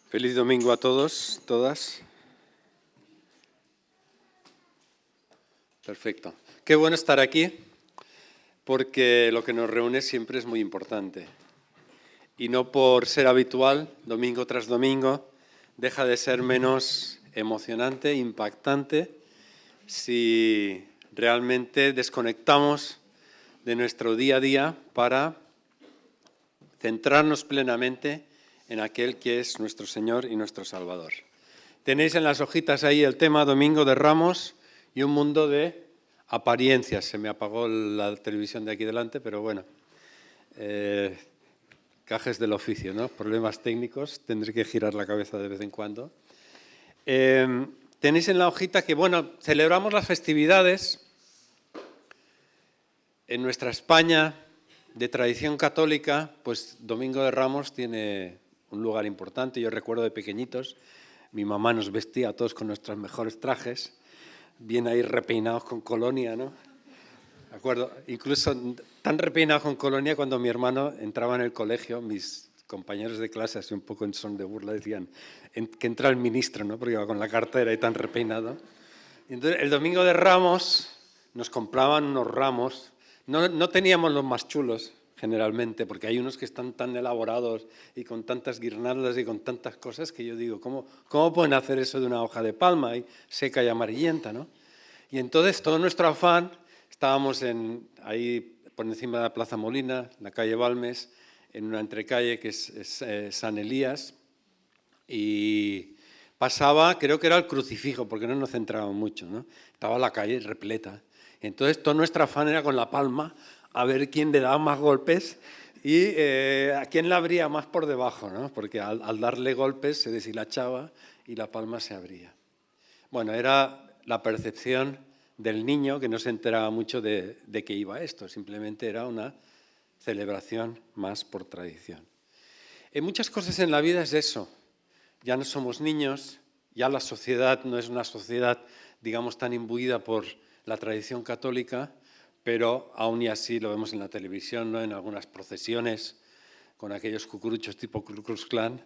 Feliz domingo a todos, todas. Perfecto. Qué bueno estar aquí, porque lo que nos reúne siempre es muy importante. Y no por ser habitual, domingo tras domingo, deja de ser menos emocionante, impactante, si realmente desconectamos de nuestro día a día para centrarnos plenamente en aquel que es nuestro Señor y nuestro Salvador. Tenéis en las hojitas ahí el tema Domingo de Ramos y un mundo de apariencias. Se me apagó la televisión de aquí delante, pero bueno, cajes del oficio, ¿no? Problemas técnicos, tendré que girar la cabeza de vez en cuando. Tenéis en la hojita que, bueno, celebramos las festividades en nuestra España de tradición católica, pues Domingo de Ramos tiene un lugar importante. Yo recuerdo de pequeñitos, mi mamá nos vestía a todos con nuestros mejores trajes, bien ahí repeinados con colonia, ¿no? ¿De acuerdo? Incluso tan repeinados con colonia cuando mi hermano entraba en el colegio, mis compañeros de clase, así un poco en son de burla, decían que entra el ministro, ¿no? Porque iba con la cartera y tan repeinado. Y entonces, el Domingo de Ramos nos compraban unos ramos. No teníamos los más chulos, generalmente, porque hay unos que están tan elaborados y con tantas guirnaldas y con tantas cosas que yo digo, ¿cómo pueden hacer eso de una hoja de palma y seca y amarillenta, ¿no? Y entonces todo nuestro afán, estábamos ahí por encima de la Plaza Molina, en la calle Balmes, en una entrecalle que es San Elías, y pasaba, creo que era el crucifijo, porque no nos centrábamos mucho, ¿no? Estaba la calle repleta. Entonces, todo nuestro afán era con la palma a ver quién le daba más golpes y a quién la abría más por debajo, ¿no? Porque al darle golpes se deshilachaba y la palma se abría. Bueno, era la percepción del niño que no se enteraba mucho de qué iba esto, simplemente era una celebración más por tradición. En muchas cosas en la vida es eso. Ya no somos niños, ya la sociedad no es una sociedad, digamos, tan imbuida por la tradición católica, pero aún y así lo vemos en la televisión, ¿no? En algunas procesiones con aquellos cucuruchos tipo Ku Klux Klan,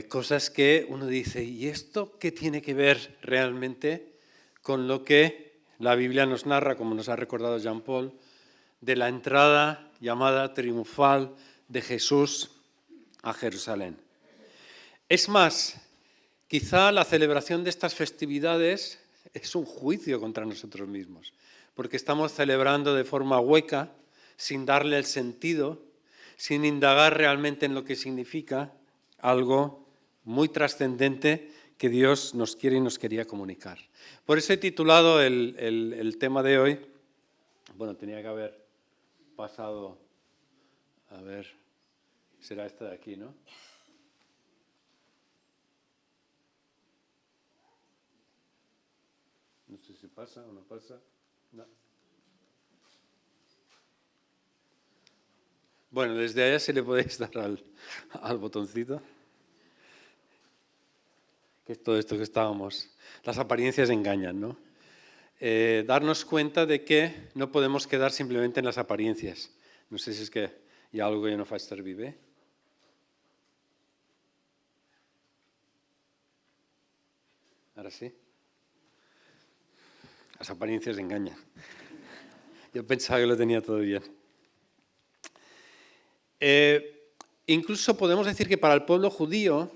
cosas que uno dice, ¿y esto qué tiene que ver realmente con lo que la Biblia nos narra, como nos ha recordado Jean Paul, de la entrada llamada triunfal de Jesús a Jerusalén? Es más, quizá la celebración de estas festividades es un juicio contra nosotros mismos, porque estamos celebrando de forma hueca, sin darle el sentido, sin indagar realmente en lo que significa algo muy trascendente que Dios nos quiere y nos quería comunicar. Por eso he titulado el tema de hoy, bueno, tenía que haber pasado, a ver, será esta de aquí, ¿no? No sé si pasa o no pasa. No. Bueno, desde allá se le podéis dar al botoncito. Que es todo esto que estábamos. Las apariencias engañan, ¿no? Darnos cuenta de que no podemos quedar simplemente en las apariencias. No sé si es que hi ha algo que no faig servir bé. Ahora sí. Las apariencias engañan. Yo pensaba que lo tenía todo bien. Incluso podemos decir que para el pueblo judío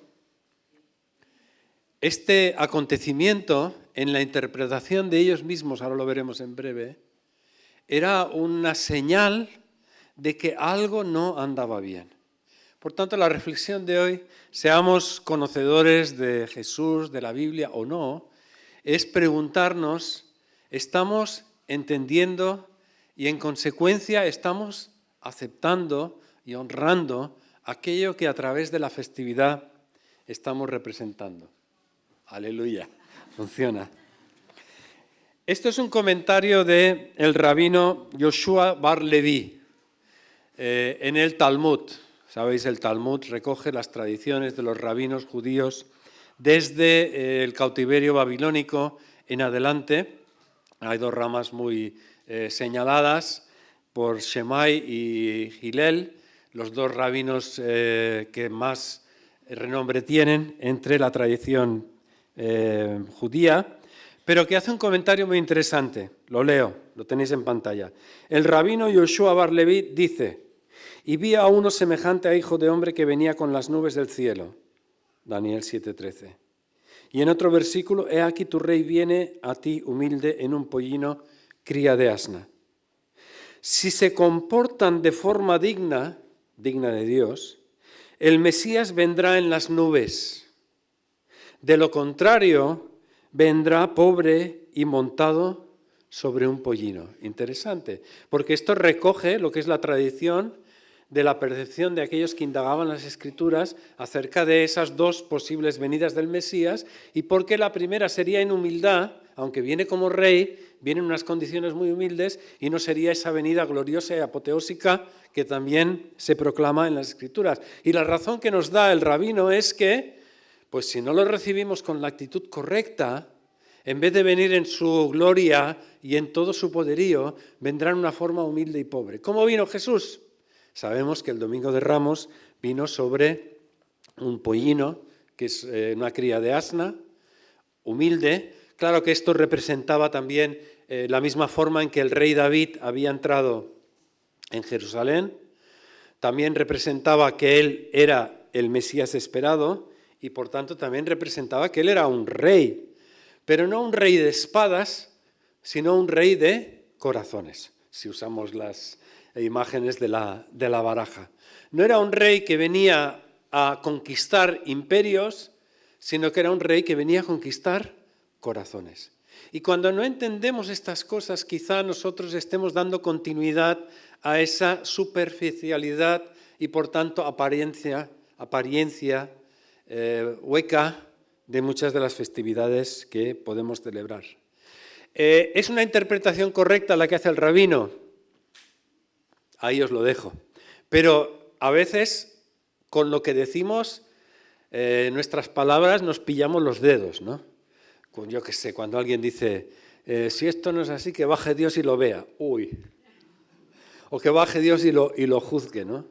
este acontecimiento, en la interpretación de ellos mismos, ahora lo veremos en breve, era una señal de que algo no andaba bien. Por tanto, la reflexión de hoy, seamos conocedores de Jesús, de la Biblia o no, es preguntarnos, ¿estamos entendiendo y en consecuencia estamos aceptando y honrando aquello que a través de la festividad estamos representando? Aleluya, funciona. Esto es un comentario del rabino Yoshua Bar Leví en el Talmud. Sabéis, el Talmud recoge las tradiciones de los rabinos judíos desde el cautiverio babilónico en adelante. Hay dos ramas muy señaladas por Shammai y Hillel, los dos rabinos que más renombre tienen entre la tradición judía, pero que hace un comentario muy interesante. Lo leo, lo tenéis en pantalla. El rabino Yoshua bar Leví dice: y vi a uno semejante a hijo de hombre que venía con las nubes del cielo. Daniel 7:13. Y en otro versículo: he aquí tu rey viene a ti humilde en un pollino, cría de asna. Si se comportan de forma digna de Dios, el Mesías vendrá en las nubes. De lo contrario, vendrá pobre y montado sobre un pollino. Interesante, porque esto recoge lo que es la tradición de la percepción de aquellos que indagaban las Escrituras acerca de esas dos posibles venidas del Mesías, y porque la primera sería en humildad, aunque viene como rey, viene en unas condiciones muy humildes, y no sería esa venida gloriosa y apoteósica que también se proclama en las Escrituras. Y la razón que nos da el rabino es que, pues si no lo recibimos con la actitud correcta, en vez de venir en su gloria y en todo su poderío, vendrá en una forma humilde y pobre. ¿Cómo vino Jesús? Sabemos que el Domingo de Ramos vino sobre un pollino, que es una cría de asna, humilde. Claro que esto representaba también la misma forma en que el rey David había entrado en Jerusalén. También representaba que él era el Mesías esperado y por tanto también representaba que él era un rey, pero no un rey de espadas, sino un rey de corazones, si usamos las imágenes de la baraja. No era un rey que venía a conquistar imperios, sino que era un rey que venía a conquistar corazones. Y cuando no entendemos estas cosas, quizá nosotros estemos dando continuidad a esa superficialidad y por tanto apariencia hueca de muchas de las festividades que podemos celebrar. ¿Es una interpretación correcta la que hace el rabino? Ahí os lo dejo. Pero a veces con lo que decimos, nuestras palabras nos pillamos los dedos, ¿no? Yo qué sé, cuando alguien dice, si esto no es así, que baje Dios y lo vea. Uy. O que baje Dios y lo juzgue, ¿no?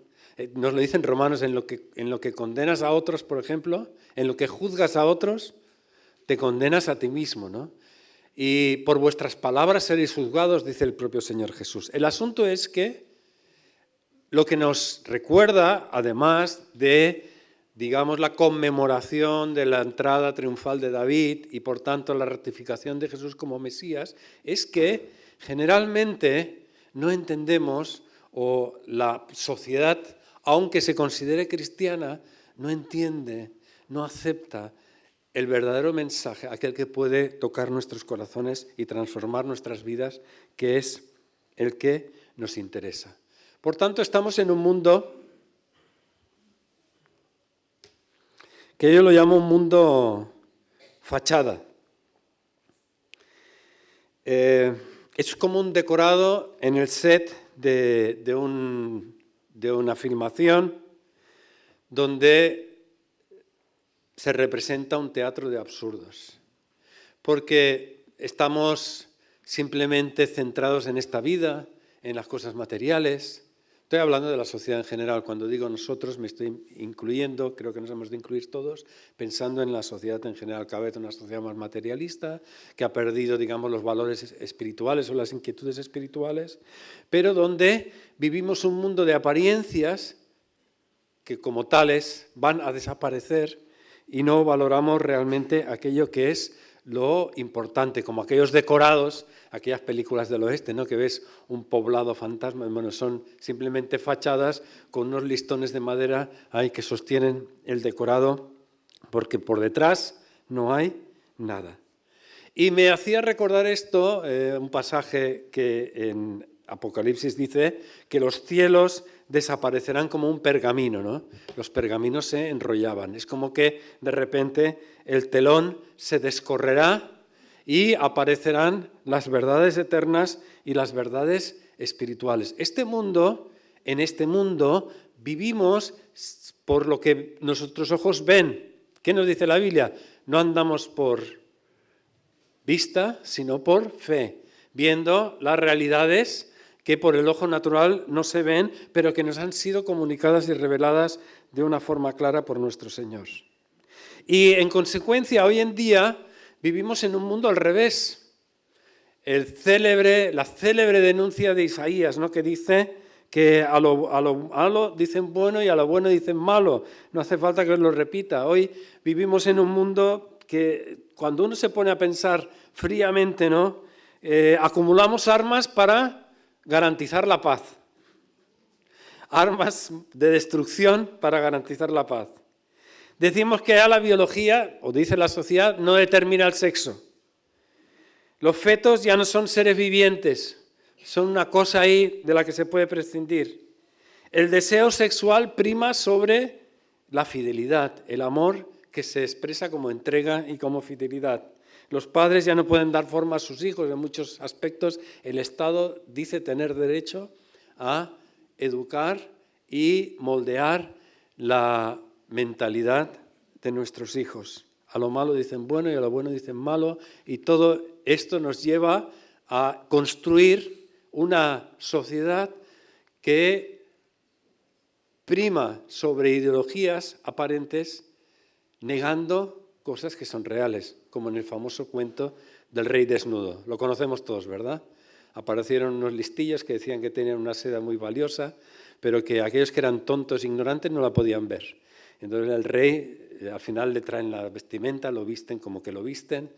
Nos lo dicen Romanos, en lo que condenas a otros, por ejemplo, en lo que juzgas a otros, te condenas a ti mismo, ¿no? Y por vuestras palabras seréis juzgados, dice el propio Señor Jesús. El asunto es que lo que nos recuerda, además de, digamos, la conmemoración de la entrada triunfal de David y por tanto la ratificación de Jesús como Mesías, es que generalmente no entendemos, o la sociedad, aunque se considere cristiana, no entiende, no acepta el verdadero mensaje, aquel que puede tocar nuestros corazones y transformar nuestras vidas, que es el que nos interesa. Por tanto, estamos en un mundo que yo lo llamo un mundo fachada. Es como un decorado en el set de una filmación donde se representa un teatro de absurdos, porque estamos simplemente centrados en esta vida, en las cosas materiales. Estoy hablando de la sociedad en general. Cuando digo nosotros me estoy incluyendo, creo que nos hemos de incluir todos, pensando en la sociedad en general. Cada vez una sociedad más materialista, que ha perdido, digamos, los valores espirituales o las inquietudes espirituales, pero donde vivimos un mundo de apariencias que como tales van a desaparecer y no valoramos realmente aquello que es lo importante, como aquellos decorados, aquellas películas del oeste, ¿no? Que ves un poblado fantasma, bueno, son simplemente fachadas con unos listones de madera ahí que sostienen el decorado, porque por detrás no hay nada. Y me hacía recordar esto, un pasaje que en Apocalipsis dice que los cielos desaparecerán como un pergamino, ¿no? Los pergaminos se enrollaban. Es como que de repente el telón se descorrerá y aparecerán las verdades eternas y las verdades espirituales. En este mundo vivimos por lo que nuestros ojos ven. ¿Qué nos dice la Biblia? No andamos por vista, sino por fe, viendo las realidades que por el ojo natural no se ven, pero que nos han sido comunicadas y reveladas de una forma clara por nuestro Señor. Y en consecuencia, hoy en día vivimos en un mundo al revés. La célebre denuncia de Isaías, ¿no?, que dice que a lo malo dicen bueno y a lo bueno dicen malo. No hace falta que os lo repita. Hoy vivimos en un mundo que cuando uno se pone a pensar fríamente, ¿no?, acumulamos armas para garantizar la paz. Armas de destrucción para garantizar la paz. Decimos que ya la biología, o dice la sociedad, no determina el sexo. Los fetos ya no son seres vivientes, son una cosa ahí de la que se puede prescindir. El deseo sexual prima sobre la fidelidad, el amor que se expresa como entrega y como fidelidad. Los padres ya no pueden dar forma a sus hijos, en muchos aspectos el Estado dice tener derecho a educar y moldear la mentalidad de nuestros hijos. A lo malo dicen bueno y a lo bueno dicen malo, y todo esto nos lleva a construir una sociedad que prima sobre ideologías aparentes, negando cosas que son reales, como en el famoso cuento del rey desnudo. Lo conocemos todos, ¿verdad? Aparecieron unos listillos que decían que tenían una seda muy valiosa, pero que aquellos que eran tontos e ignorantes no la podían ver. Entonces el rey, al final le traen la vestimenta, lo visten como que lo visten,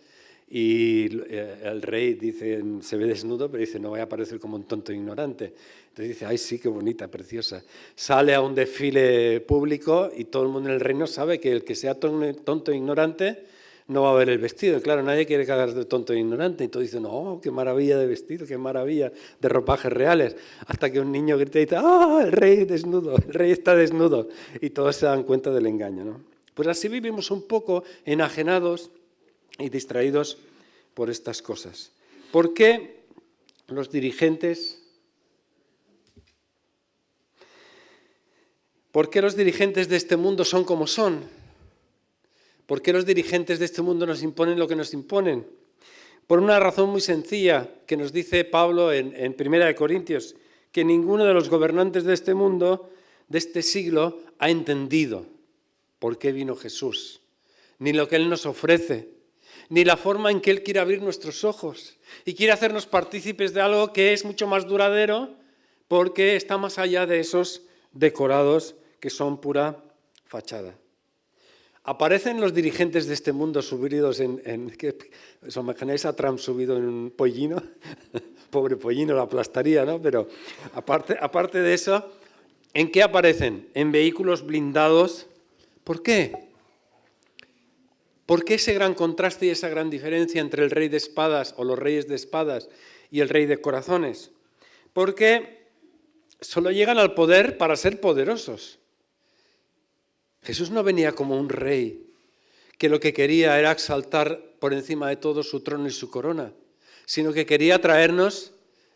y el rey dice, se ve desnudo, pero dice, no voy a parecer como un tonto ignorante. Entonces dice, ay, sí, qué bonita, preciosa. Sale a un desfile público y todo el mundo en el reino sabe que el que sea tonto e ignorante no va a ver el vestido. Y claro, nadie quiere quedar de tonto e ignorante. Y todos dicen, oh, qué maravilla de vestido, qué maravilla de ropajes reales. Hasta que un niño grita y dice, ah, el rey desnudo, el rey está desnudo. Y todos se dan cuenta del engaño, ¿no? Pues así vivimos un poco enajenados y distraídos por estas cosas. ¿Por qué los dirigentes de este mundo son como son? ¿Por qué los dirigentes de este mundo nos imponen lo que nos imponen? Por una razón muy sencilla que nos dice Pablo en 1 Corintios, que ninguno de los gobernantes de este mundo, de este siglo, ha entendido por qué vino Jesús, ni lo que Él nos ofrece, ni la forma en que Él quiere abrir nuestros ojos y quiere hacernos partícipes de algo que es mucho más duradero porque está más allá de esos decorados que son pura fachada. Aparecen los dirigentes de este mundo subidos ¿os imagináis a Trump subido en un pollino? Pobre pollino, lo aplastaría, ¿no? Pero aparte de eso, ¿en qué aparecen? En vehículos blindados. ¿Por qué? ¿Por qué ese gran contraste y esa gran diferencia entre el rey de espadas o los reyes de espadas y el rey de corazones? Porque solo llegan al poder para ser poderosos. Jesús no venía como un rey que lo que quería era exaltar por encima de todo su trono y su corona, sino que quería traernos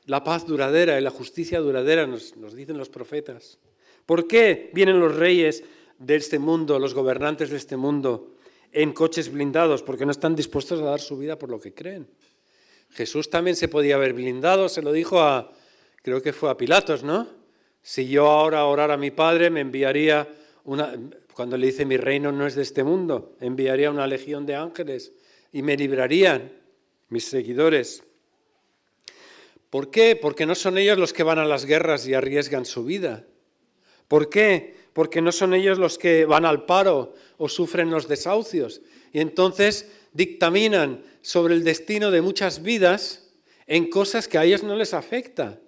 la paz duradera y la justicia duradera, nos dicen los profetas. ¿Por qué vienen los reyes de este mundo, los gobernantes de este mundo, en coches blindados? Porque no están dispuestos a dar su vida por lo que creen. Jesús también se podía haber blindado, se lo dijo creo que fue a Pilatos, ¿no? Si yo ahora orara a mi Padre, me enviaría cuando le dice mi reino no es de este mundo, enviaría una legión de ángeles y me librarían mis seguidores. ¿Por qué? Porque no son ellos los que van a las guerras y arriesgan su vida. ¿Por qué? Porque no son ellos los que van al paro o sufren los desahucios y entonces dictaminan sobre el destino de muchas vidas en cosas que a ellos no les afecta.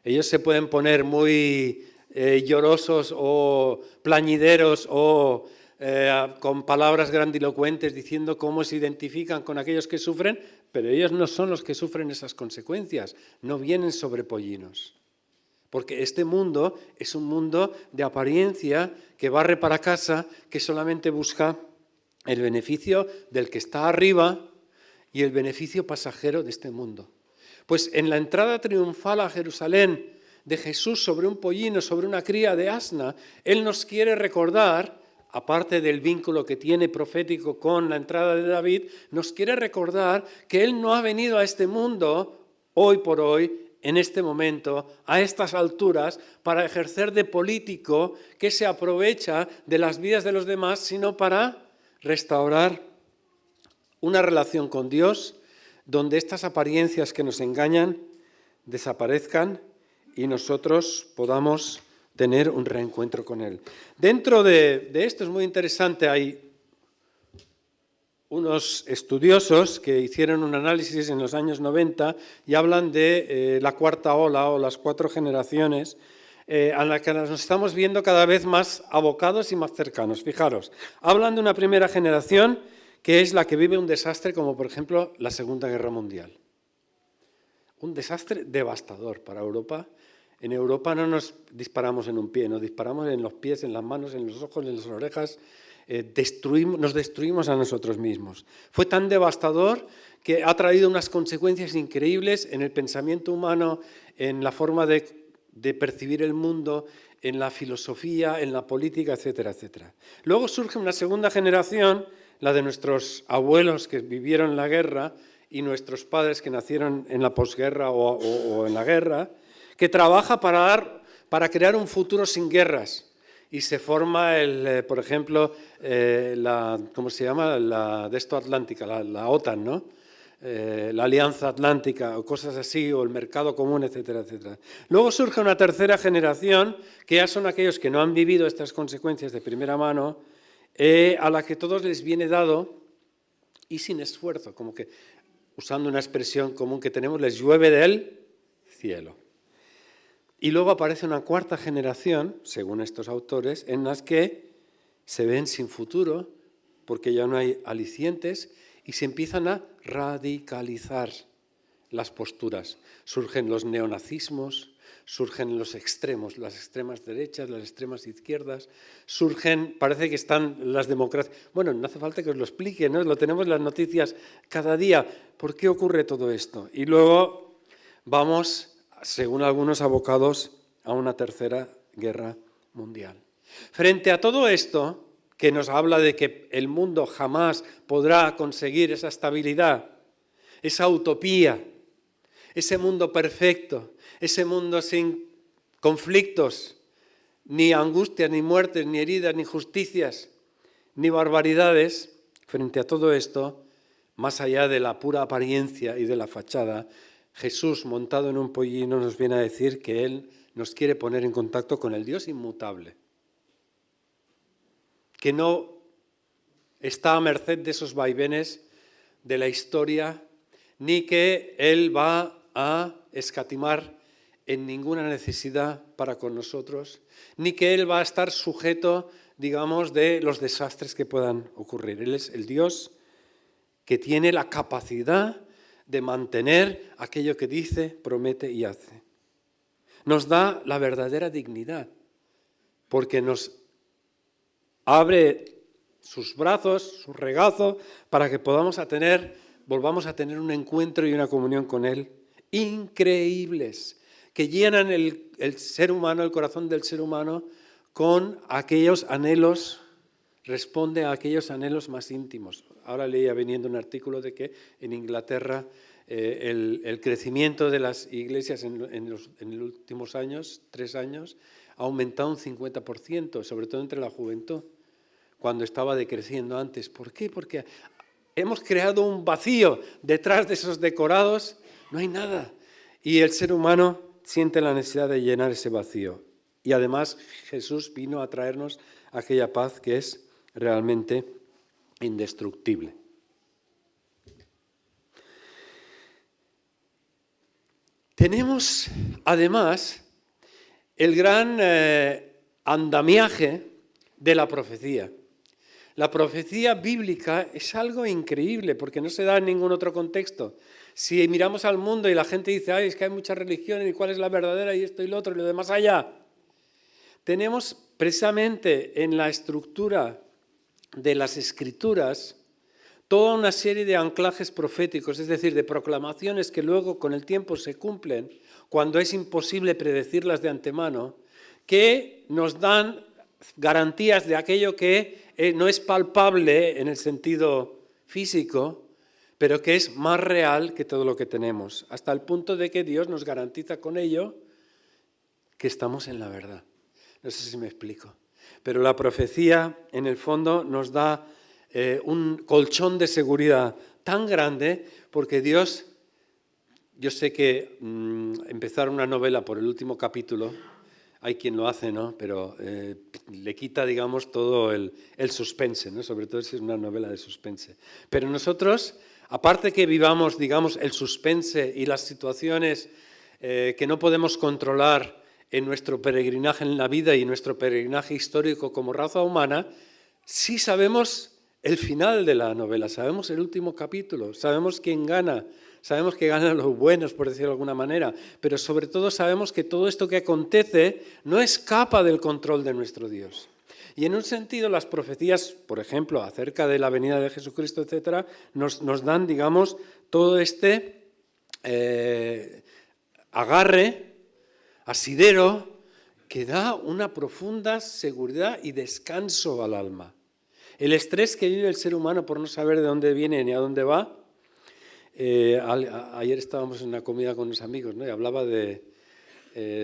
Ellos se pueden poner muy llorosos o plañideros o con palabras grandilocuentes diciendo cómo se identifican con aquellos que sufren, pero ellos no son los que sufren esas consecuencias, no vienen sobre pollinos. Porque este mundo es un mundo de apariencia que barre para casa, que solamente busca el beneficio del que está arriba y el beneficio pasajero de este mundo. Pues en la entrada triunfal a Jerusalén de Jesús sobre un pollino, sobre una cría de asna, Él nos quiere recordar, aparte del vínculo que tiene profético con la entrada de David, nos quiere recordar que Él no ha venido a este mundo hoy por hoy en este momento, a estas alturas, para ejercer de político que se aprovecha de las vidas de los demás, sino para restaurar una relación con Dios donde estas apariencias que nos engañan desaparezcan y nosotros podamos tener un reencuentro con Él. Dentro de esto es muy interesante, hay unos estudiosos que hicieron un análisis en los años 90 y hablan de la cuarta ola o las 4 generaciones a la que nos estamos viendo cada vez más abocados y más cercanos. Fijaros, hablan de una primera generación que es la que vive un desastre como por ejemplo la Segunda Guerra Mundial. Un desastre devastador para Europa. En Europa no nos disparamos en un pie, nos disparamos en los pies, en las manos, en los ojos, en las orejas. Nos destruimos a nosotros mismos. Fue tan devastador que ha traído unas consecuencias increíbles en el pensamiento humano, en la forma de percibir el mundo, en la filosofía, en la política, etcétera, etcétera. Luego surge una segunda generación, la de nuestros abuelos que vivieron la guerra y nuestros padres que nacieron en la posguerra o en la guerra, que trabaja para crear un futuro sin guerras. Y se forma, por ejemplo, ¿cómo se llama? La Atlántica, la OTAN, ¿no? La Alianza Atlántica, o cosas así, o el mercado común, etcétera, etcétera. Luego surge una tercera generación, que ya son aquellos que no han vivido estas consecuencias de primera mano, a la que todos les viene dado, y sin esfuerzo, como que, usando una expresión común que tenemos, les llueve del cielo. Y luego aparece una cuarta generación, según estos autores, en las que se ven sin futuro, porque ya no hay alicientes, y se empiezan a radicalizar las posturas. Surgen los neonazismos, surgen los extremos, las extremas derechas, las extremas izquierdas, surgen, parece que están las democracias. Bueno, no hace falta que os lo explique, ¿no? Lo tenemos en las noticias cada día. ¿Por qué ocurre todo esto? Y luego vamos, según algunos, abocados a una tercera guerra mundial. Frente a todo esto, que nos habla de que el mundo jamás podrá conseguir esa estabilidad, esa utopía, ese mundo perfecto, ese mundo sin conflictos, ni angustias, ni muertes, ni heridas, ni justicias, ni barbaridades, frente a todo esto, más allá de la pura apariencia y de la fachada, Jesús, montado en un pollino, nos viene a decir que Él nos quiere poner en contacto con el Dios inmutable, que no está a merced de esos vaivenes de la historia, ni que Él va a escatimar en ninguna necesidad para con nosotros, ni que Él va a estar sujeto, digamos, de los desastres que puedan ocurrir. Él es el Dios que tiene la capacidad de mantener aquello que dice, promete y hace. Nos da la verdadera dignidad, porque nos abre sus brazos, su regazo, para que volvamos a tener un encuentro y una comunión con Él increíbles, que llenan el ser humano, el corazón del ser humano, con aquellos anhelos, responde a aquellos anhelos más íntimos. Ahora leía viniendo un artículo de que en Inglaterra el crecimiento de las iglesias en los últimos años, 3 años, ha aumentado un 50%, sobre todo entre la juventud, cuando estaba decreciendo antes. ¿Por qué? Porque hemos creado un vacío. Detrás de esos decorados no hay nada. Y el ser humano siente la necesidad de llenar ese vacío. Y además Jesús vino a traernos aquella paz que es realmente indestructible. Tenemos, además, el gran andamiaje de la profecía. La profecía bíblica es algo increíble porque no se da en ningún otro contexto. Si miramos al mundo y la gente dice, ay, es que hay muchas religiones y cuál es la verdadera y esto y lo otro y lo demás allá. Tenemos precisamente en la estructura de las Escrituras toda una serie de anclajes proféticos, es decir, de proclamaciones que luego con el tiempo se cumplen cuando es imposible predecirlas de antemano, que nos dan garantías de aquello que no es palpable en el sentido físico, pero que es más real que todo lo que tenemos, hasta el punto de que Dios nos garantiza con ello que estamos en la verdad. No sé si me explico. Pero la profecía, en el fondo, nos da un colchón de seguridad tan grande, porque Dios, yo sé que empezar una novela por el último capítulo, hay quien lo hace, ¿no? Pero le quita, digamos, todo el suspense, ¿no? Sobre todo si es una novela de suspense. Pero nosotros, aparte que vivamos, digamos, el suspense y las situaciones que no podemos controlar en nuestro peregrinaje en la vida y nuestro peregrinaje histórico como raza humana, sí sabemos el final de la novela, sabemos el último capítulo, sabemos quién gana, sabemos que ganan los buenos, por decirlo de alguna manera, pero sobre todo sabemos que todo esto que acontece no escapa del control de nuestro Dios. Y en un sentido, las profecías, por ejemplo, acerca de la venida de Jesucristo, etcétera, nos dan, digamos, todo este agarre, asidero, que da una profunda seguridad y descanso al alma. El estrés que vive el ser humano por no saber de dónde viene ni a dónde va. Ayer estábamos en una comida con unos amigos, ¿no? Y hablaba de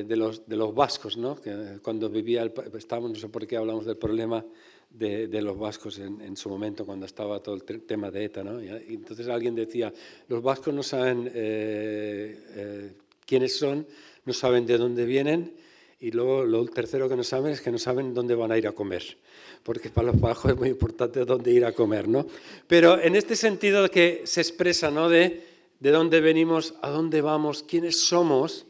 los vascos, ¿no? Que cuando vivía, estábamos, no sé por qué hablamos del problema de los vascos en su momento, cuando estaba todo el tema de ETA, ¿no? Y entonces alguien decía, los vascos no saben quiénes son, no saben de dónde vienen, y luego lo tercero que no saben es que no saben dónde van a ir a comer, porque para los vascos es muy importante dónde ir a comer, ¿no? Pero en este sentido que se expresa, ¿no? De dónde venimos, a dónde vamos, quiénes somos,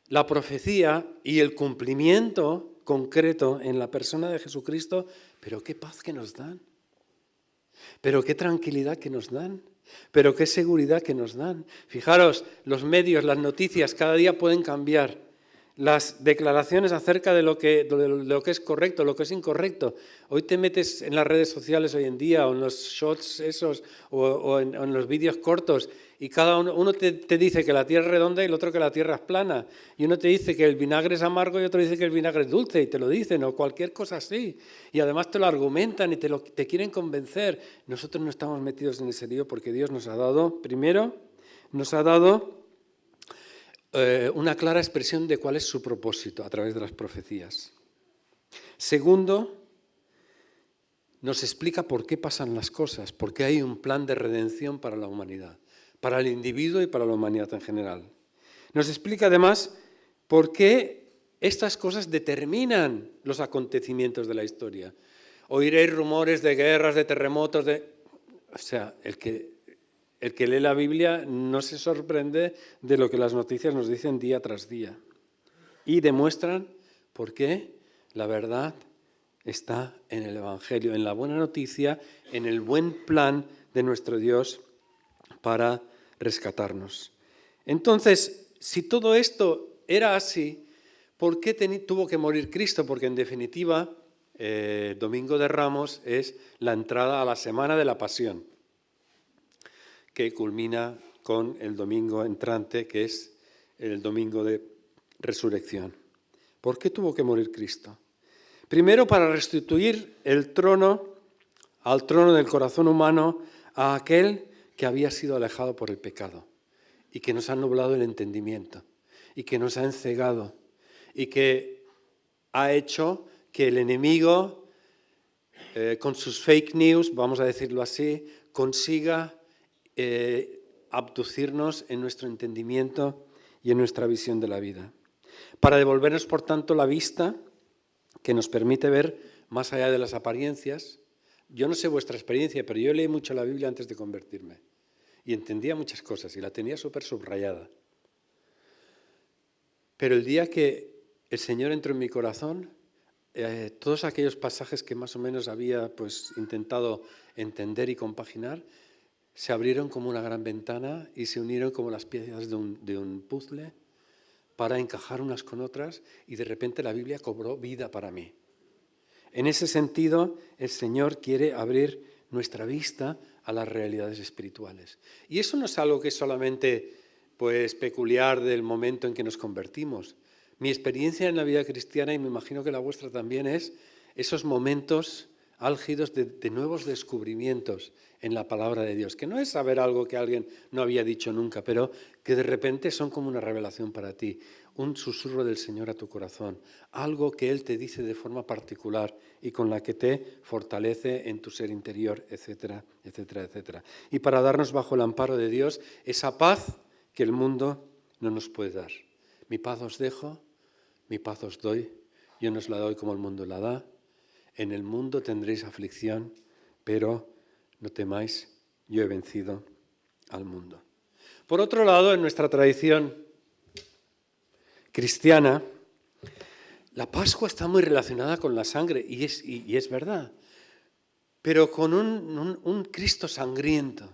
la profecía y el cumplimiento concreto en la persona de Jesucristo, pero qué paz que nos dan, pero qué tranquilidad que nos dan, pero qué seguridad que nos dan. Fijaros, los medios, las noticias cada día pueden cambiar. Las declaraciones acerca de lo que es correcto, lo que es incorrecto. Hoy te metes en las redes sociales hoy en día, o en los shots esos, o en los vídeos cortos, y cada uno te dice que la tierra es redonda y el otro que la tierra es plana. Y uno te dice que el vinagre es amargo y otro dice que el vinagre es dulce, y te lo dicen, o cualquier cosa así. Y además te lo argumentan y te quieren convencer. Nosotros no estamos metidos en ese lío porque Dios nos ha dado, primero, nos ha dado una clara expresión de cuál es su propósito a través de las profecías. Segundo, nos explica por qué pasan las cosas, por qué hay un plan de redención para la humanidad, para el individuo y para la humanidad en general. Nos explica además por qué estas cosas determinan los acontecimientos de la historia. Oiréis rumores de guerras, de terremotos, o sea, el que lee la Biblia no se sorprende de lo que las noticias nos dicen día tras día. Y demuestran por qué la verdad está en el Evangelio, en la buena noticia, en el buen plan de nuestro Dios para rescatarnos. Entonces, si todo esto era así, ¿por qué tuvo que morir Cristo? Porque en definitiva, Domingo de Ramos es la entrada a la semana de la Pasión, que culmina con el domingo entrante, que es el domingo de resurrección. ¿Por qué tuvo que morir Cristo? Primero, para restituir el trono, al trono del corazón humano, a aquel que había sido alejado por el pecado y que nos ha nublado el entendimiento y que nos ha encegado y que ha hecho que el enemigo, con sus fake news, vamos a decirlo así, consiga abducirnos en nuestro entendimiento y en nuestra visión de la vida. Para devolvernos, por tanto, la vista que nos permite ver más allá de las apariencias. Yo no sé vuestra experiencia, pero yo leí mucho la Biblia antes de convertirme y entendía muchas cosas y la tenía súper subrayada. Pero el día que el Señor entró en mi corazón, todos aquellos pasajes que más o menos había intentado entender y compaginar, se abrieron como una gran ventana y se unieron como las piezas de un puzzle para encajar unas con otras, y de repente la Biblia cobró vida para mí. En ese sentido, el Señor quiere abrir nuestra vista a las realidades espirituales. Y eso no es algo que es solamente peculiar del momento en que nos convertimos. Mi experiencia en la vida cristiana, y me imagino que la vuestra también, es esos momentos álgidos de nuevos descubrimientos en la palabra de Dios, que no es saber algo que alguien no había dicho nunca, pero que de repente son como una revelación para ti, un susurro del Señor a tu corazón, algo que Él te dice de forma particular y con la que te fortalece en tu ser interior, etcétera, etcétera, etcétera. Y para darnos bajo el amparo de Dios esa paz que el mundo no nos puede dar. Mi paz os dejo, mi paz os doy, yo no os la doy como el mundo la da. En el mundo tendréis aflicción, pero no temáis, yo he vencido al mundo. Por otro lado, en nuestra tradición cristiana, la Pascua está muy relacionada con la sangre, y es verdad, pero con un Cristo sangriento.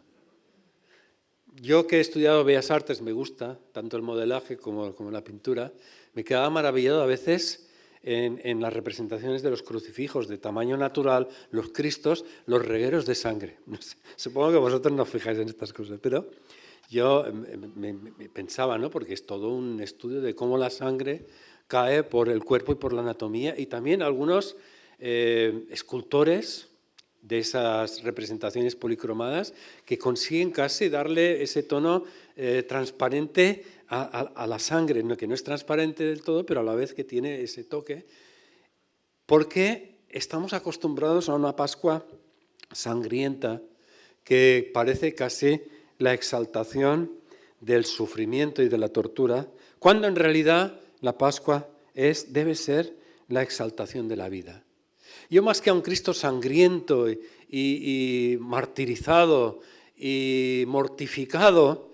Yo que he estudiado Bellas Artes, me gusta tanto el modelaje como la pintura, me quedaba maravillado a veces en las representaciones de los crucifijos de tamaño natural, los cristos, los regueros de sangre. No sé, supongo que vosotros no os fijáis en estas cosas, pero yo me pensaba, ¿no? Porque es todo un estudio de cómo la sangre cae por el cuerpo y por la anatomía, y también algunos escultores de esas representaciones policromadas que consiguen casi darle ese tono transparente a la sangre, que no es transparente del todo, pero a la vez que tiene ese toque, porque estamos acostumbrados a una Pascua sangrienta que parece casi la exaltación del sufrimiento y de la tortura, cuando en realidad la Pascua debe ser la exaltación de la vida. Yo, más que a un Cristo sangriento y martirizado y mortificado,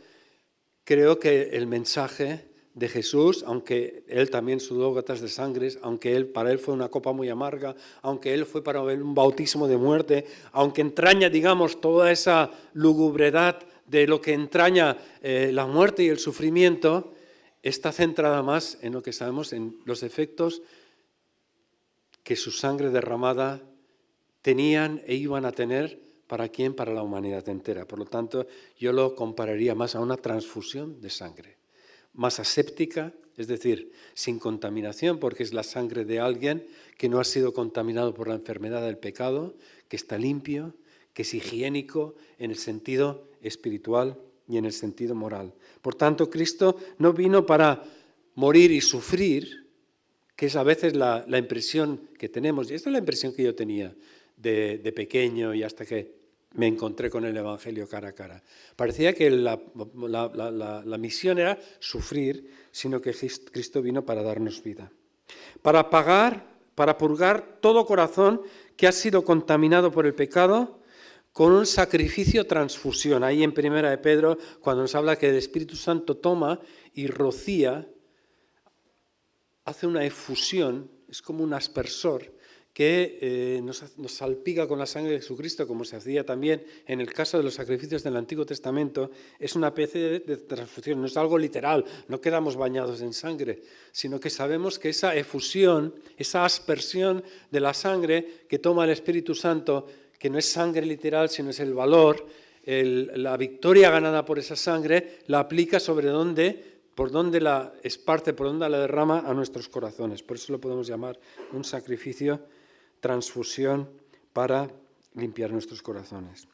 creo que el mensaje de Jesús, aunque Él también sudó gotas de sangre, aunque para Él fue una copa muy amarga, aunque Él fue para Él un bautismo de muerte, aunque entraña, digamos, toda esa lugubredad de lo que entraña la muerte y el sufrimiento, está centrada más en lo que sabemos, en los efectos que su sangre derramada tenían e iban a tener, ¿para quién? Para la humanidad entera. Por lo tanto, yo lo compararía más a una transfusión de sangre, más aséptica, es decir, sin contaminación, porque es la sangre de alguien que no ha sido contaminado por la enfermedad del pecado, que está limpio, que es higiénico en el sentido espiritual y en el sentido moral. Por tanto, Cristo no vino para morir y sufrir, que es a veces la impresión que tenemos, y esta es la impresión que yo tenía de pequeño y hasta que me encontré con el Evangelio cara a cara. Parecía que la misión era sufrir, sino que Cristo vino para darnos vida. Para purgar todo corazón que ha sido contaminado por el pecado con un sacrificio transfusión. Ahí en 1 de Pedro, cuando nos habla que el Espíritu Santo toma y rocía, hace una efusión, es como un aspersor que nos salpica con la sangre de Jesucristo, como se hacía también en el caso de los sacrificios del Antiguo Testamento. Es una especie de transfusión, no es algo literal, no quedamos bañados en sangre, sino que sabemos que esa efusión, esa aspersión de la sangre que toma el Espíritu Santo, que no es sangre literal, sino es el valor, la victoria ganada por esa sangre, la aplica sobre por donde la esparce, por donde la derrama a nuestros corazones. Por eso lo podemos llamar un sacrificio, transfusión para limpiar nuestros corazones.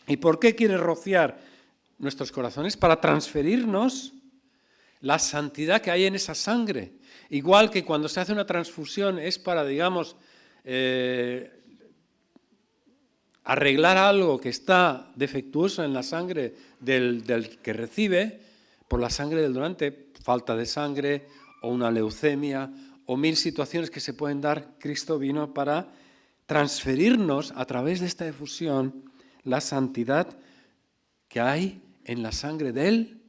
¿Y por qué quiere rociar nuestros corazones? Para transferirnos la santidad que hay en esa sangre. Igual que cuando se hace una transfusión es para, digamos, arreglar algo que está defectuoso en la sangre del que recibe, por la sangre del donante, falta de sangre o una leucemia o 1000 situaciones que se pueden dar. Cristo vino para transferirnos a través de esta efusión la santidad que hay en la sangre del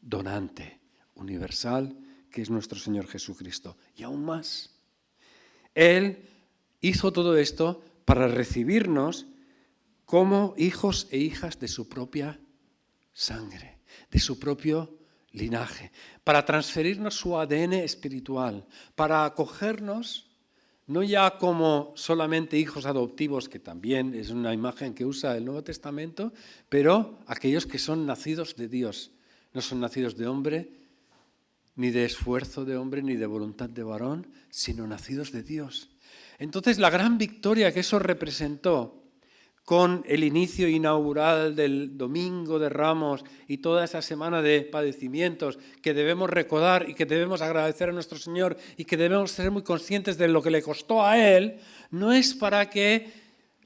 donante universal, que es nuestro Señor Jesucristo. Y aún más, Él hizo todo esto para recibirnos como hijos e hijas de su propia sangre, de su propio linaje, para transferirnos su ADN espiritual, para acogernos no ya como solamente hijos adoptivos, que también es una imagen que usa el Nuevo Testamento, pero aquellos que son nacidos de Dios, no son nacidos de hombre, ni de esfuerzo de hombre, ni de voluntad de varón, sino nacidos de Dios. Entonces, la gran victoria que eso representó con el inicio inaugural del Domingo de Ramos y toda esa semana de padecimientos que debemos recordar y que debemos agradecer a nuestro Señor y que debemos ser muy conscientes de lo que le costó a Él, no es para que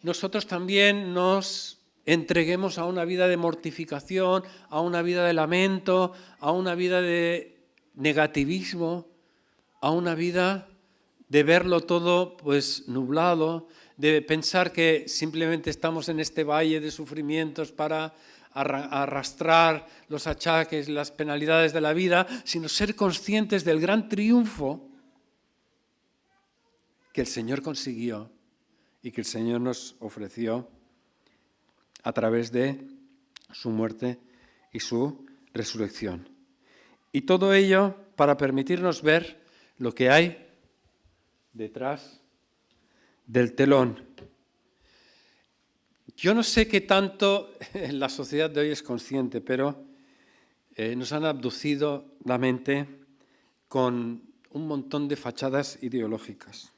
nosotros también nos entreguemos a una vida de mortificación, a una vida de lamento, a una vida de negativismo, a una vida de verlo todo pues nublado, de pensar que simplemente estamos en este valle de sufrimientos para arrastrar los achaques, las penalidades de la vida, sino ser conscientes del gran triunfo que el Señor consiguió y que el Señor nos ofreció a través de su muerte y su resurrección. Y todo ello para permitirnos ver lo que hay detrás del telón. Yo no sé qué tanto la sociedad de hoy es consciente, pero nos han abducido la mente con un montón de fachadas ideológicas.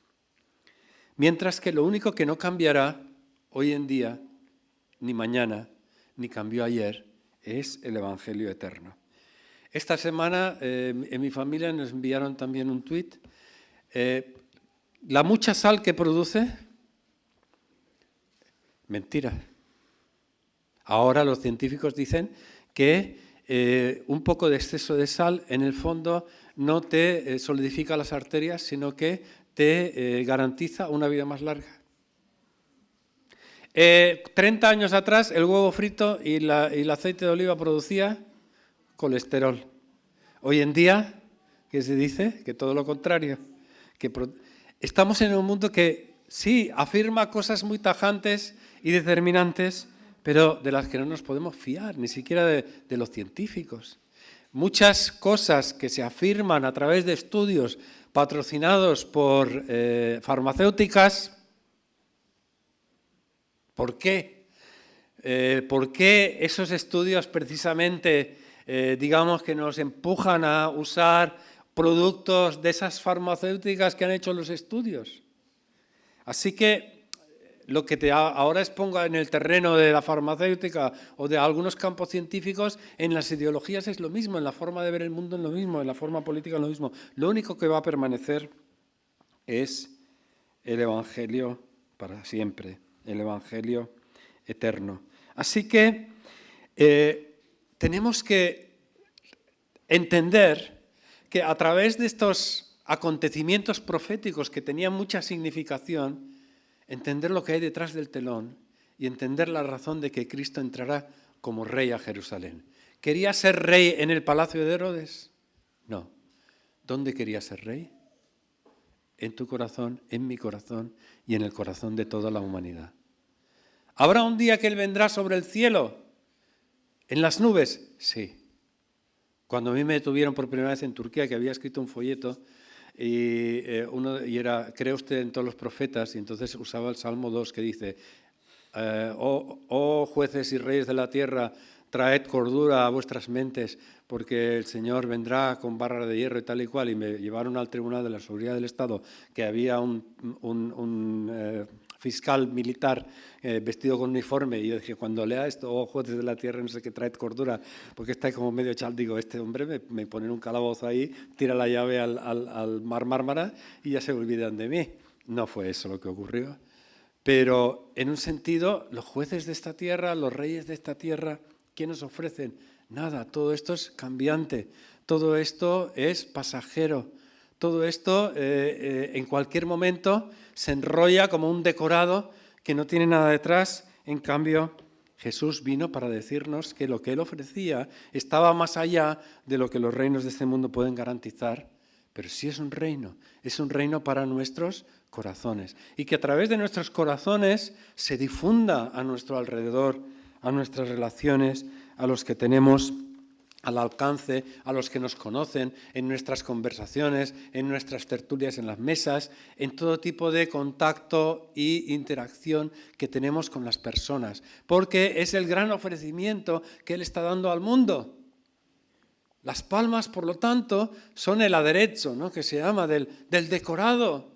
Mientras que lo único que no cambiará hoy en día, ni mañana, ni cambió ayer, es el Evangelio eterno. Esta semana en mi familia nos enviaron también un tuit. La mucha sal que produce, mentira. Ahora los científicos dicen que un poco de exceso de sal en el fondo no te solidifica las arterias, sino que te garantiza una vida más larga. 30 años atrás el huevo frito y el aceite de oliva producía colesterol. Hoy en día, ¿qué se dice? Que todo lo contrario. Estamos en un mundo que sí afirma cosas muy tajantes y determinantes, pero de las que no nos podemos fiar, ni siquiera de los científicos. Muchas cosas que se afirman a través de estudios patrocinados por farmacéuticas. ¿Por qué? ¿Por qué esos estudios precisamente, digamos, que nos empujan a usar productos de esas farmacéuticas que han hecho los estudios? Así que lo que ahora expongo en el terreno de la farmacéutica o de algunos campos científicos, en las ideologías es lo mismo, en la forma de ver el mundo es lo mismo, en la forma política es lo mismo. Lo único que va a permanecer es el Evangelio para siempre, el Evangelio eterno. Así que tenemos que entender que a través de estos acontecimientos proféticos que tenían mucha significación, entender lo que hay detrás del telón y entender la razón de que Cristo entrará como rey a Jerusalén. ¿Quería ser rey en el palacio de Herodes? No. ¿Dónde quería ser rey? En tu corazón, en mi corazón y en el corazón de toda la humanidad. ¿Habrá un día que Él vendrá sobre el cielo? ¿En las nubes? Sí. Cuando a mí me detuvieron por primera vez en Turquía, que había escrito un folleto, y era, ¿cree usted en todos los profetas? Y entonces usaba el Salmo 2 que dice, oh jueces y reyes de la tierra, traed cordura a vuestras mentes, porque el Señor vendrá con barra de hierro y tal y cual. Y me llevaron al Tribunal de la Seguridad del Estado, que había un fiscal militar vestido con uniforme, y yo dije, cuando lea esto, oh jueces de la tierra, no sé qué, traed cordura, porque está como medio chal, digo, este hombre me pone en un calabozo ahí, tira la llave al mar Mármara y ya se olvidan de mí. No fue eso lo que ocurrió. Pero en un sentido, los jueces de esta tierra, los reyes de esta tierra, ¿qué nos ofrecen? Nada, todo esto es cambiante, todo esto es pasajero, todo esto en cualquier momento se enrolla como un decorado que no tiene nada detrás. En cambio, Jesús vino para decirnos que lo que Él ofrecía estaba más allá de lo que los reinos de este mundo pueden garantizar, pero sí es un reino para nuestros corazones, y que a través de nuestros corazones se difunda a nuestro alrededor, a nuestras relaciones, a los que tenemos al alcance, a los que nos conocen, en nuestras conversaciones, en nuestras tertulias en las mesas, en todo tipo de contacto e interacción que tenemos con las personas, porque es el gran ofrecimiento que Él está dando al mundo. Las palmas, por lo tanto, son el aderezo, ¿no?, que se llama del decorado,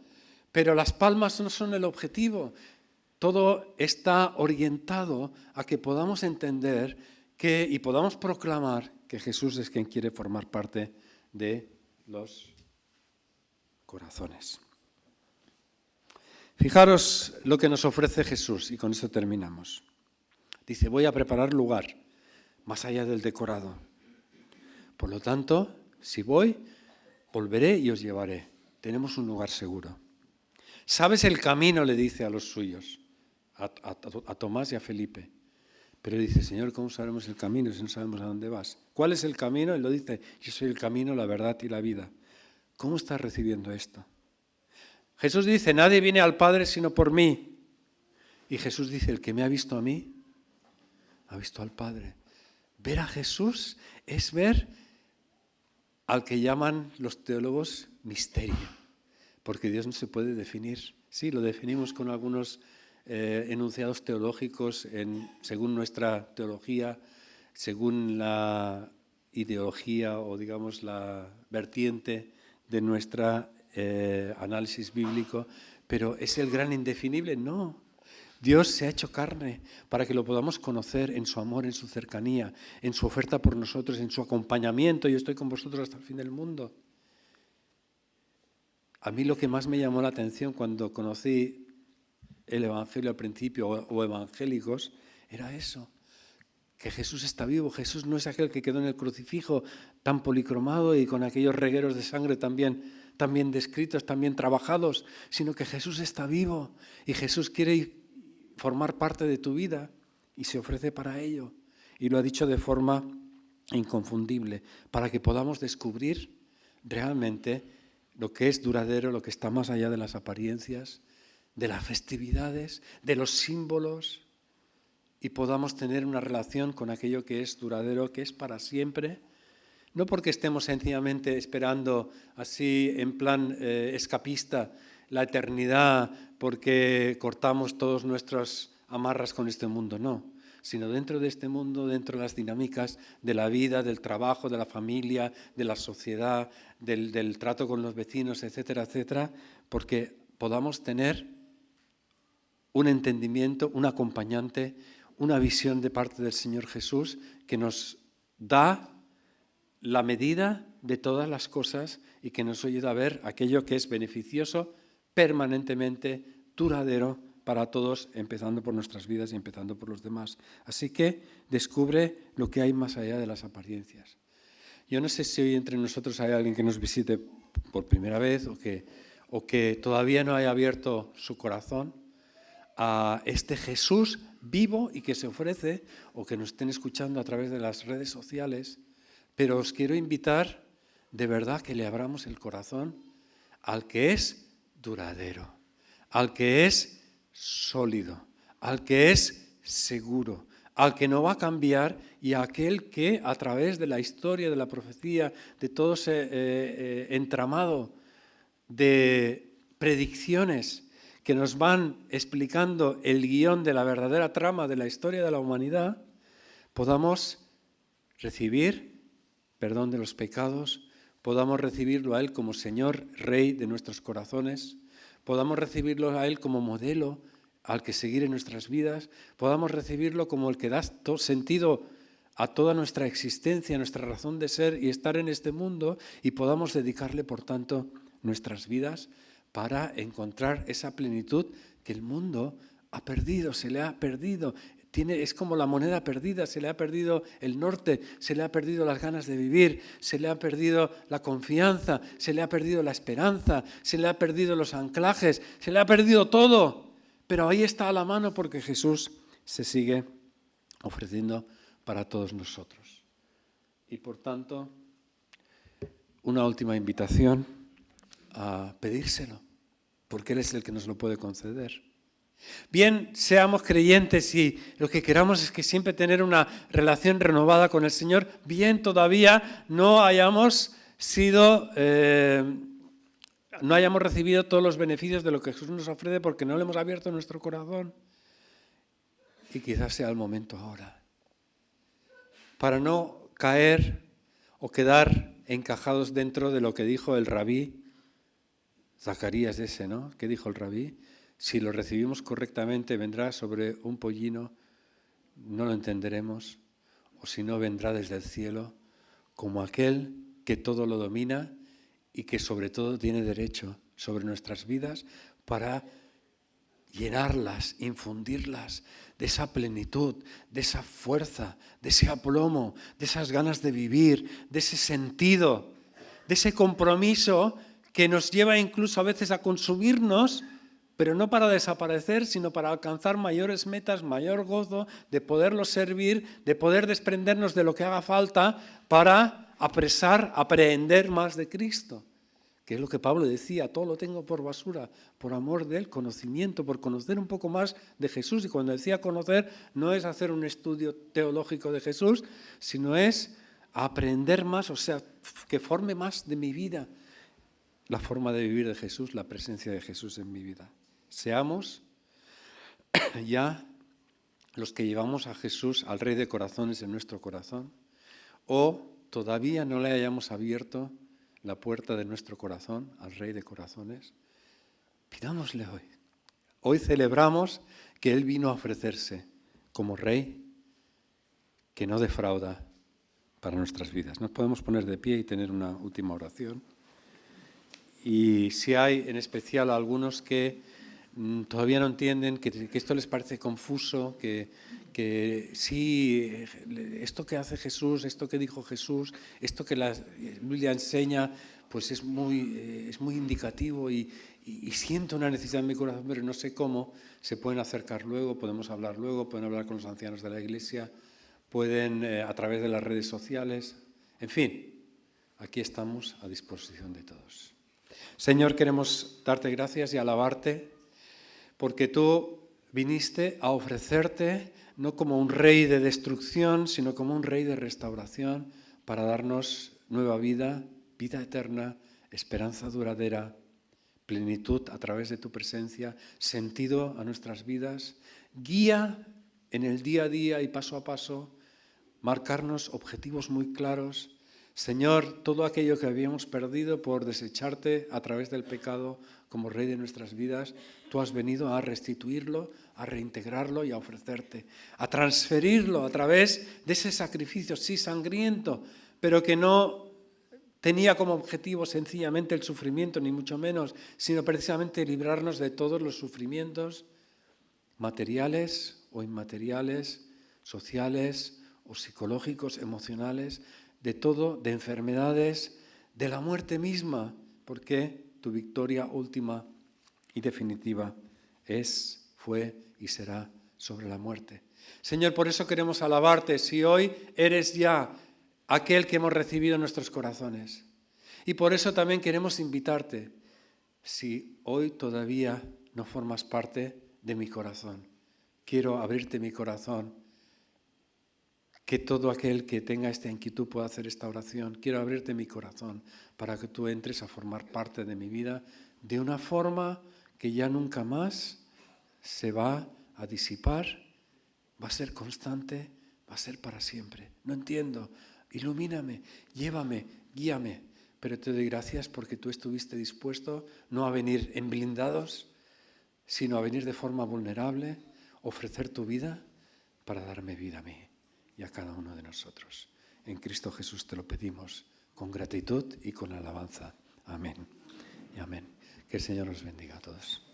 Pero las palmas no son el objetivo. Todo está orientado a que podamos entender y podamos proclamar que Jesús es quien quiere formar parte de los corazones. Fijaros lo que nos ofrece Jesús, y con eso terminamos. Dice, voy a preparar lugar, más allá del decorado. Por lo tanto, si voy, volveré y os llevaré. Tenemos un lugar seguro. ¿Sabes el camino?, le dice a los suyos, a Tomás y a Felipe. Pero dice, Señor, ¿cómo sabremos el camino si no sabemos a dónde vas? ¿Cuál es el camino? Él lo dice, yo soy el camino, la verdad y la vida. ¿Cómo estás recibiendo esto? Jesús dice, nadie viene al Padre sino por mí. Y Jesús dice, el que me ha visto a mí, ha visto al Padre. Ver a Jesús es ver al que llaman los teólogos misterio, porque Dios no se puede definir. Sí, lo definimos con algunos enunciados teológicos según nuestra teología, según la ideología o digamos la vertiente de nuestra análisis bíblico, pero ¿es el gran indefinible? No. Dios se ha hecho carne para que lo podamos conocer en su amor, en su cercanía, en su oferta por nosotros, en su acompañamiento. Yo estoy con vosotros hasta el fin del mundo. A mí lo que más me llamó la atención cuando conocí el Evangelio al principio o evangélicos era eso, que Jesús está vivo. Jesús no es aquel que quedó en el crucifijo tan policromado y con aquellos regueros de sangre también descritos, también trabajados, sino que Jesús está vivo y Jesús quiere formar parte de tu vida y se ofrece para ello. Y lo ha dicho de forma inconfundible, para que podamos descubrir realmente lo que es duradero, lo que está más allá de las apariencias, de las festividades, de los símbolos, y podamos tener una relación con aquello que es duradero, que es para siempre, no porque estemos sencillamente esperando así en plan escapista la eternidad, porque cortamos todos nuestras amarras con este mundo, no, sino dentro de este mundo, dentro de las dinámicas de la vida, del trabajo, de la familia, de la sociedad, del trato con los vecinos, etcétera, etcétera, porque podamos tener un entendimiento, un acompañante, una visión de parte del Señor Jesús que nos da la medida de todas las cosas y que nos ayuda a ver aquello que es beneficioso, permanentemente, duradero para todos, empezando por nuestras vidas y empezando por los demás. Así que descubre lo que hay más allá de las apariencias. Yo no sé si hoy entre nosotros hay alguien que nos visite por primera vez o que todavía no haya abierto su corazón a este Jesús vivo y que se ofrece, o que nos estén escuchando a través de las redes sociales, pero os quiero invitar de verdad que le abramos el corazón al que es duradero, al que es sólido, al que es seguro, al que no va a cambiar y a aquel que a través de la historia, de la profecía, de todo ese entramado de predicciones que nos van explicando el guión de la verdadera trama de la historia de la humanidad, podamos recibir perdón de los pecados, podamos recibirlo a Él como Señor, Rey de nuestros corazones, podamos recibirlo a Él como modelo al que seguir en nuestras vidas, podamos recibirlo como el que da sentido a toda nuestra existencia, a nuestra razón de ser y estar en este mundo, y podamos dedicarle, por tanto, nuestras vidas para encontrar esa plenitud que el mundo ha perdido, se le ha perdido. Es como la moneda perdida, se le ha perdido el norte, se le ha perdido las ganas de vivir, se le ha perdido la confianza, se le ha perdido la esperanza, se le ha perdido los anclajes, se le ha perdido todo. Pero ahí está a la mano porque Jesús se sigue ofreciendo para todos nosotros. Y por tanto, una última invitación a pedírselo, porque Él es el que nos lo puede conceder. Bien, seamos creyentes y lo que queramos es que siempre tener una relación renovada con el Señor, bien todavía no hayamos recibido todos los beneficios de lo que Jesús nos ofrece porque no le hemos abierto nuestro corazón. Y quizás sea el momento ahora, para no caer o quedar encajados dentro de lo que dijo el rabí Zacarías ese, ¿no? ¿Qué dijo el rabí? Si lo recibimos correctamente, vendrá sobre un pollino, no lo entenderemos, o si no, vendrá desde el cielo, como aquel que todo lo domina y que sobre todo tiene derecho sobre nuestras vidas para llenarlas, infundirlas de esa plenitud, de esa fuerza, de ese aplomo, de esas ganas de vivir, de ese sentido, de ese compromiso que nos lleva incluso a veces a consumirnos, pero no para desaparecer, sino para alcanzar mayores metas, mayor gozo, de poderlo servir, de poder desprendernos de lo que haga falta para aprehender más de Cristo. Que es lo que Pablo decía, todo lo tengo por basura, por amor del conocimiento, por conocer un poco más de Jesús. Y cuando decía conocer, no es hacer un estudio teológico de Jesús, sino es aprender más, o sea, que forme más de mi vida la forma de vivir de Jesús, la presencia de Jesús en mi vida. Seamos ya los que llevamos a Jesús, al Rey de Corazones, en nuestro corazón, o todavía no le hayamos abierto la puerta de nuestro corazón al Rey de Corazones. Pidámosle hoy. Hoy celebramos que Él vino a ofrecerse como Rey que no defrauda para nuestras vidas. Nos podemos poner de pie y tener una última oración. Y si hay en especial algunos que todavía no entienden, que esto les parece confuso, que sí, esto que hace Jesús, esto que dijo Jesús, esto que la Biblia enseña, pues es muy indicativo y siento una necesidad en mi corazón, pero no sé cómo. Se pueden acercar luego, podemos hablar luego, pueden hablar con los ancianos de la Iglesia, pueden a través de las redes sociales, en fin, aquí estamos a disposición de todos. Señor, queremos darte gracias y alabarte porque tú viniste a ofrecerte no como un rey de destrucción, sino como un rey de restauración para darnos nueva vida, vida eterna, esperanza duradera, plenitud a través de tu presencia, sentido a nuestras vidas, guía en el día a día y paso a paso, marcarnos objetivos muy claros. Señor, todo aquello que habíamos perdido por desecharte a través del pecado como Rey de nuestras vidas, tú has venido a restituirlo, a reintegrarlo y a ofrecerte, a transferirlo a través de ese sacrificio, sí, sangriento, pero que no tenía como objetivo sencillamente el sufrimiento, ni mucho menos, sino precisamente librarnos de todos los sufrimientos materiales o inmateriales, sociales o psicológicos, emocionales, de todo, de enfermedades, de la muerte misma, porque tu victoria última y definitiva fue y será sobre la muerte. Señor, por eso queremos alabarte, si hoy eres ya aquel que hemos recibido en nuestros corazones. Y por eso también queremos invitarte, si hoy todavía no formas parte de mi corazón, quiero abrirte mi corazón, que todo aquel que tenga esta inquietud pueda hacer esta oración. Quiero abrirte mi corazón para que tú entres a formar parte de mi vida de una forma que ya nunca más se va a disipar, va a ser constante, va a ser para siempre. No entiendo, ilumíname, llévame, guíame, pero te doy gracias porque tú estuviste dispuesto no a venir en blindados, sino a venir de forma vulnerable, ofrecer tu vida para darme vida a mí y a cada uno de nosotros. En Cristo Jesús te lo pedimos con gratitud y con alabanza. Amén y amén. Que el Señor os bendiga a todos.